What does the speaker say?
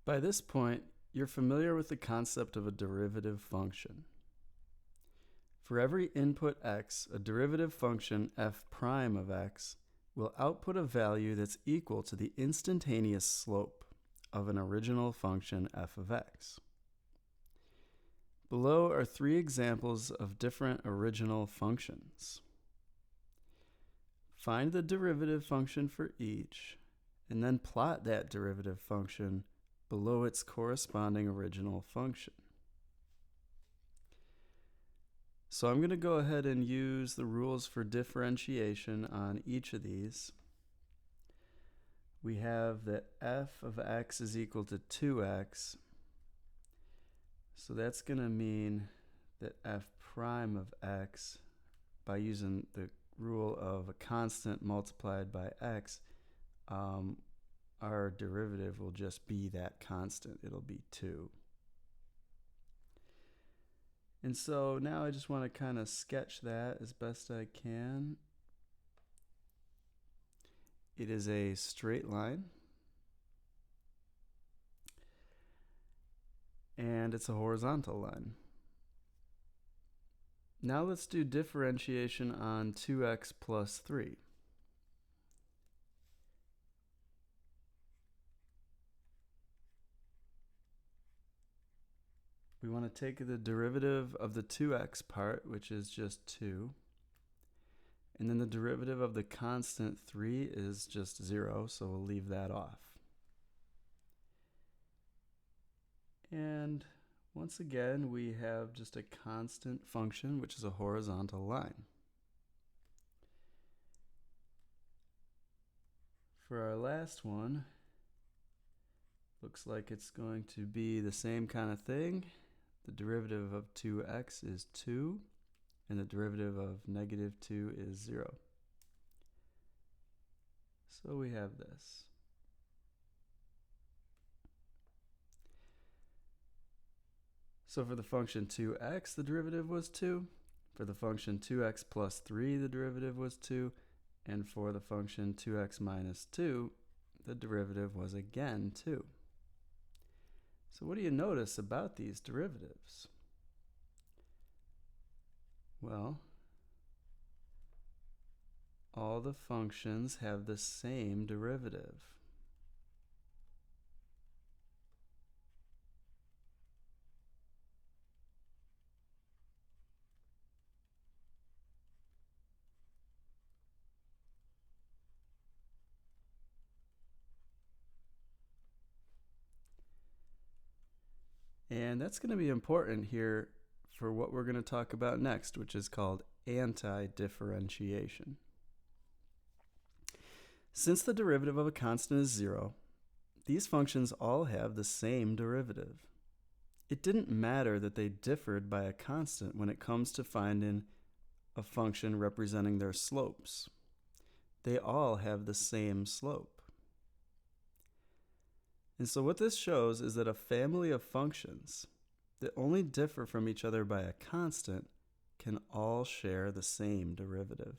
By this point, you're familiar with the concept of a derivative function. For every input x, a derivative function f prime of x will output a value that's equal to the instantaneous slope of an original function f of x. Below are three examples of different original functions. Find the derivative function for each, and then plot that derivative function below its corresponding original function. So I'm going to go ahead and use the rules for differentiation on each of these. We have that f of x is equal to 2x. So that's going to mean that f prime of x, by using the rule of a constant multiplied by x, our derivative will just be that constant. It'll be 2. And so now I just want to kind of sketch that as best I can. It is a straight line, and it's a horizontal line. Now let's do differentiation on 2x plus 3. We want to take the derivative of the 2x part, which is just 2. And then the derivative of the constant 3 is just 0, so we'll leave that off. And once again, we have just a constant function, which is a horizontal line. For our last one, looks like it's going to be the same kind of thing. The derivative of 2x is 2, and the derivative of negative 2 is 0. So we have this. So for the function 2x, the derivative was 2. For the function 2x plus 3, the derivative was 2. And for the function 2x minus 2, the derivative was again 2. So what do you notice about these derivatives? Well, all the functions have the same derivative. And that's going to be important here for what we're going to talk about next, which is called anti-differentiation. Since the derivative of a constant is 0, these functions all have the same derivative. It didn't matter that they differed by a constant when it comes to finding a function representing their slopes. They all have the same slope. And so what this shows is that a family of functions that only differ from each other by a constant can all share the same derivative.